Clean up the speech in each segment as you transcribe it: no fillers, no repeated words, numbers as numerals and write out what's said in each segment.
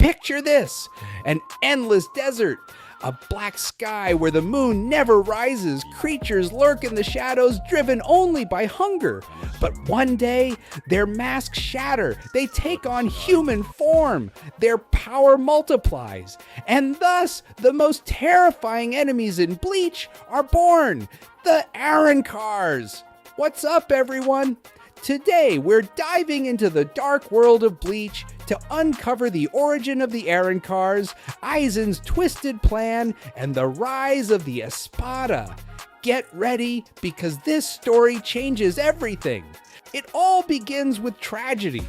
Picture this, an endless desert, a black sky where the moon never rises. Creatures lurk in the shadows, driven only by hunger. But one day, their masks shatter. They take on human form. Their power multiplies. And thus, the most terrifying enemies in Bleach are born. The Arrancars. What's up, everyone? Today, we're diving into the dark world of Bleach to uncover the origin of the Arrancars, Aizen's twisted plan, and the rise of the Espada. Get ready, because this story changes everything. It all begins with tragedy.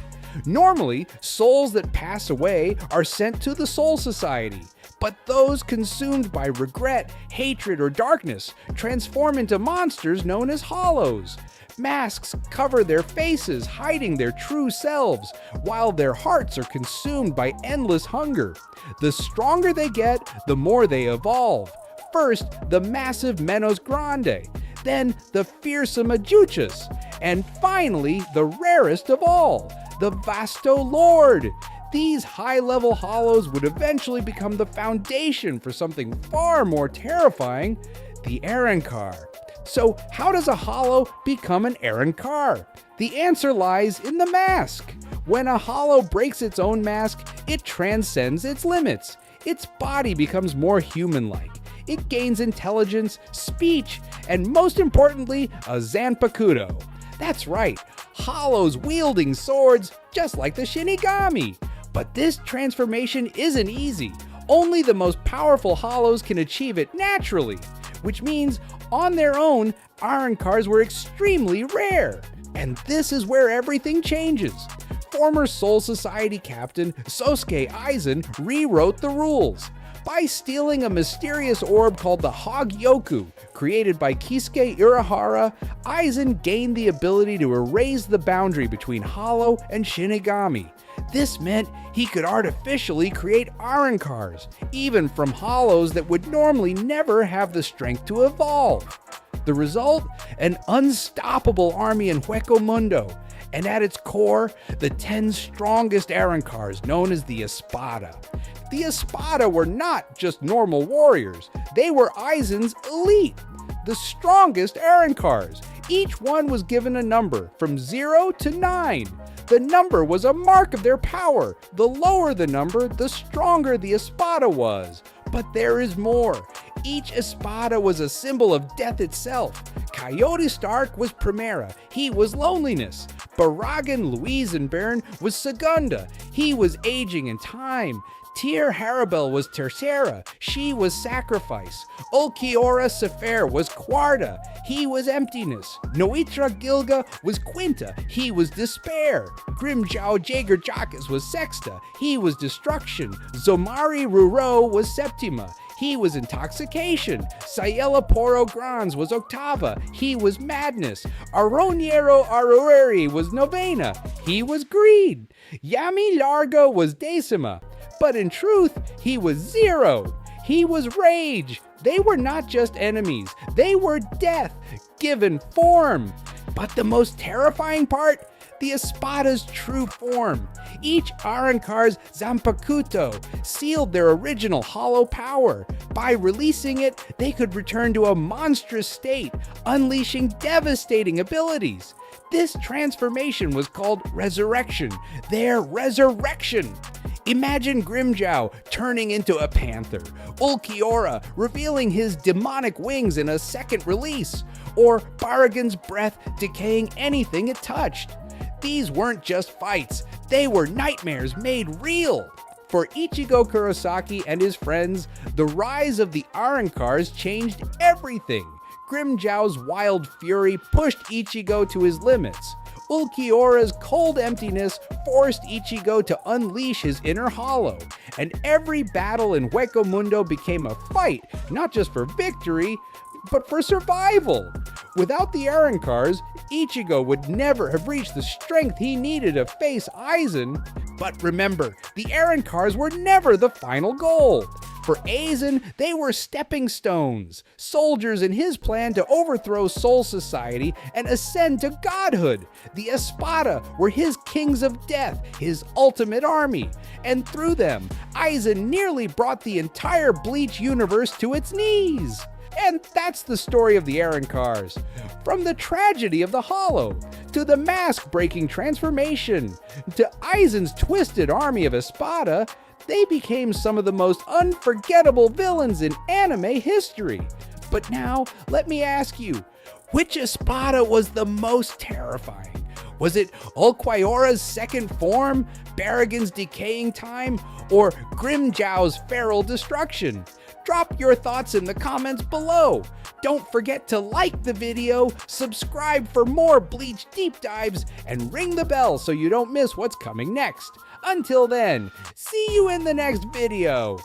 Normally, souls that pass away are sent to the Soul Society, but those consumed by regret, hatred, or darkness transform into monsters known as hollows. Masks cover their faces, hiding their true selves, while their hearts are consumed by endless hunger. The stronger they get, the more they evolve. First, the massive Menos Grande, then the fearsome Ajuchas, and finally, the rarest of all, the Vasto Lord. These high-level hollows would eventually become the foundation for something far more terrifying, the Arrancar. So how does a hollow become an Arrancar? The answer lies in the mask. When a hollow breaks its own mask, it transcends its limits. Its body becomes more human-like. It gains intelligence, speech, and most importantly, a Zanpakuto. That's right, hollows wielding swords just like the Shinigami. But this transformation isn't easy. Only the most powerful hollows can achieve it naturally, which means on their own, Arrancars were extremely rare. And this is where everything changes. Former Soul Society captain Sosuke Aizen rewrote the rules. By stealing a mysterious orb called the Hogyoku, created by Kisuke Urahara, Aizen gained the ability to erase the boundary between Hollow and Shinigami. This meant he could artificially create Arrancars, even from hollows that would normally never have the strength to evolve. The result? An unstoppable army in Hueco Mundo, and at its core, the 10 strongest Arrancars known as the Espada. The Espada were not just normal warriors, they were Aizen's elite, the strongest Arrancars. Each one was given a number from 0 to 9. The number was a mark of their power. The lower the number, the stronger the Espada was. But there is more. Each Espada was a symbol of death itself. Coyote Stark was Primera. He was loneliness. Baragan Luisenbairn was Segunda. He was aging and time. Tyr Harabel was Tercera. She was sacrifice. Ulquiorra Sefer was Quarta. He was emptiness. Noitra Gilga was Quinta. He was despair. Grimjow Jaeger Jacques was Sexta. He was destruction. Zomari Ruro was Septima. He was intoxication. Sayela Poro Grans was Octava. He was madness. Aroniero Arueri was Novena. He was greed. Yami Largo was Decima. But in truth, he was Zero. He was rage. They were not just enemies. They were death, given form. But the most terrifying part? The Espada's true form. Each Arrancar's Zanpakuto sealed their original hollow power. By releasing it, they could return to a monstrous state, unleashing devastating abilities. This transformation was called Resurreccion, their resurrection. Imagine Grimjow turning into a panther, Ulquiorra revealing his demonic wings in a second release, or Baragan's breath decaying anything it touched. These weren't just fights, they were nightmares made real. For Ichigo Kurosaki and his friends, the rise of the Arrancars changed everything. Grimjow's wild fury pushed Ichigo to his limits. Ulquiorra's cold emptiness forced Ichigo to unleash his inner hollow, and every battle in Hueco Mundo became a fight, not just for victory, but for survival. Without the Arrancars, Ichigo would never have reached the strength he needed to face Aizen. But remember, the Arrancars were never the final goal. For For Aizen, they were stepping stones, soldiers in his plan to overthrow Soul Society and ascend to godhood. The Espada were his kings of death, his ultimate army, and through them, Aizen nearly brought the entire Bleach universe to its knees. And that's the story of the Arrancars. From the tragedy of the Hollow, to the mask-breaking transformation, to Aizen's twisted army of Espada, they became some of the most unforgettable villains in anime history. But now, let me ask you, which Espada was the most terrifying? Was it Ulquiorra's second form, Barragan's decaying time, or Grimjow's feral destruction? Drop your thoughts in the comments below. Don't forget to like the video, subscribe for more Bleach deep dives, and ring the bell so you don't miss what's coming next. Until then, see you in the next video.